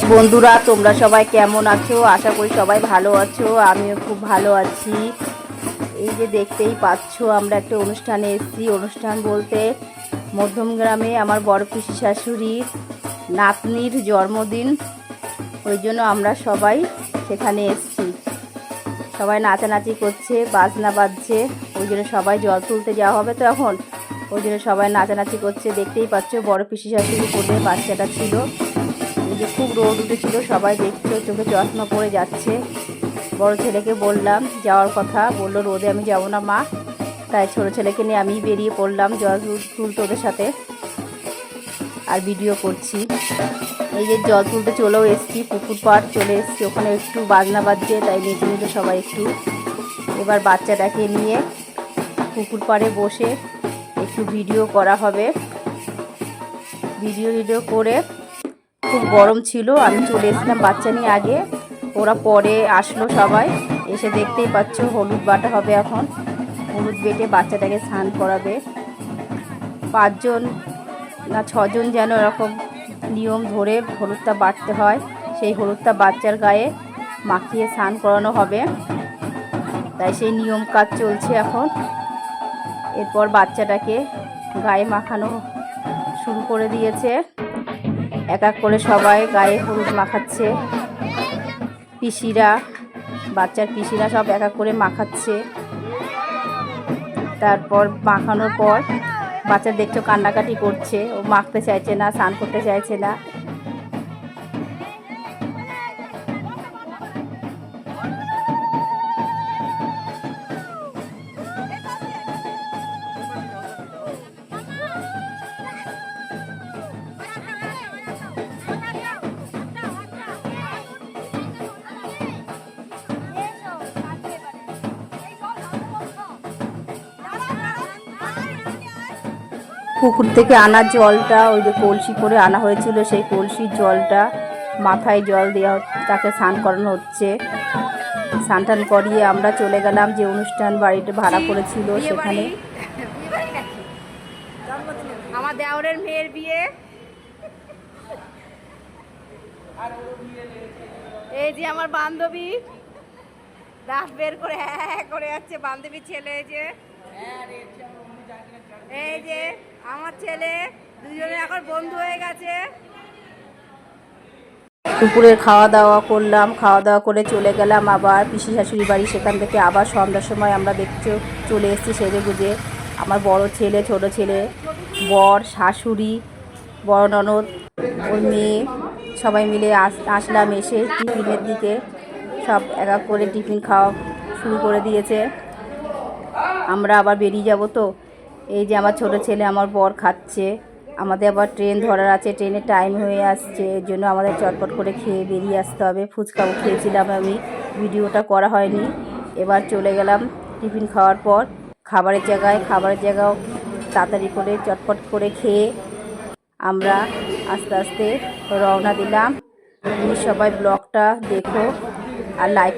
বন্ধুরা, তোমরা সবাই কেমন আছো? আশা করি সবাই ভালো আছো। আমিও খুব ভালো আছি। এই যে দেখতেই পাচ্ছ, আমরা একটা অনুষ্ঠানে এসেছি। অনুষ্ঠান বলতে মধ্যমগ্রামে আমার বড় পিসি শাশুড়ির নাতনির জন্মদিন। ওই জন্য আমরা সবাই সেখানে এসেছি। সবাই নাচানাচি করছে, বাজনা বাজছে। ওই জন্য সবাই জল তুলতে যাওয়া হবে তো এখন। ওই জন্য সবাই নাচানাচি করছে। দেখতেই পাচ্ছ, বড় পিসি শাশুড়ি কোলে বাচ্চাটা ছিল। এই যে খুব রোদ উঠেছিল, সবাই দেখছো, চোখে চশমা পরে যাচ্ছে। বড় ছেলেকে বললাম যাওয়ার কথা, বললো রোদে আমি যাব না মা। তাই ছোট ছেলেকে নিয়ে আমি বেরিয়ে পড়লাম জল তুলতে ওদের সাথে, আর ভিডিও করছি। এই যে জল তুলতে চলেও এসছি, পুকুর পাড় চলে এসছি। ওখানে একটু বাজনা বাজছে, তাই নিচে নিচে সবাই একটু। এবার বাচ্চাটাকে নিয়ে পুকুর পাড়ে বসে একটু ভিডিও করা হবে। ভিডিও করে খুব গরম ছিল, আমি চলে এসেছিলাম বাচ্চা নিয়ে আগে। ওরা পরে আসলো সবাই। এসে দেখতেই পাচ্ছ হলুদ বাটা হবে এখন। হলুদ বেটে বাচ্চাটাকে স্নান করাবে। 5 জন না 6 জন যেন এরকম নিয়ম ধরে হলুদটা বাটতে হয়। সেই হলুদটা বাচ্চার গায়ে মাখিয়ে স্নান করানো হবে। তাই সেই নিয়ম কাজ চলছে এখন। এরপর বাচ্চাটাকে গায়ে মাখানো শুরু করে দিয়েছে। এক এক করে সবাই গায়ে হলুদ মাখাচ্ছে। পিসিরা, বাচ্চার পিসিরা সব এক এক করে মাখাচ্ছে। তারপর মাখানোর পর বাচ্চা দেখছো কান্নাকাটি করছে, ও মাখতে চাইছে না, স্নান করতে চাইছে না। পুকুর থেকে আনা জলটা, ওই যে কলসি করে আনা হয়েছিল, সেই কলসির জলটা মাথায় জল দেওয়া, তাকে স্নান করানো হচ্ছে। স্নান টান করিয়ে আমরা চলে গেলাম যে অনুষ্ঠান বাড়িটা ভাড়া করেছিল সেখানে। আমার দেওরের মেয়ের বিয়ে। এই যে আমার বান্ধবী দাঁত বের করে হ্যাঁ করে যাচ্ছে, বান্ধবীর ছেলে। এই যে আমার ছেলে, দুজনে এখন বন্ধু হয়ে গেছে। দুপুরের খাওয়া দাওয়া করলাম, খাওয়া দাওয়া করে চলে গেলাম আবার পিসি শাশুড়ি বাড়ি। সেখান থেকে আবার সন্ধ্যার সময় আমরা দেখছো চলে এসেছি সেজে গুজে। আমার বড় ছেলে, ছোট ছেলে, বর, শাশুড়ি, বড় ননদ, ওর মেয়ে, সবাই মিলে আসলাম। এসে টিফিনের দিকে সব এক এক করে টিফিন খাওয়া শুরু করে দিয়েছে। আমরা আবার বেরিয়ে যাব তো। এই যে আমার ছোট ছেলে, আমার বর খাচ্ছে। আমাদের আবার ট্রেন ধরার আছে, ট্রেনের টাইম হয়ে আসছে। এর জন্য আমাদের চটপট করে খেয়ে বেরিয়ে আসতে হবে। ফুচকাও খেয়েছিলাম আমি, ভিডিওটা করা হয়নি। এবার চলে গেলাম টিফিন খাওয়ার পর খাবারের জায়গাও তাড়াতাড়ি করে চটপট করে খেয়ে আমরা আস্তে আস্তে রওনা দিলাম। তুমি সবাই ব্লগটা দেখো আর লাইক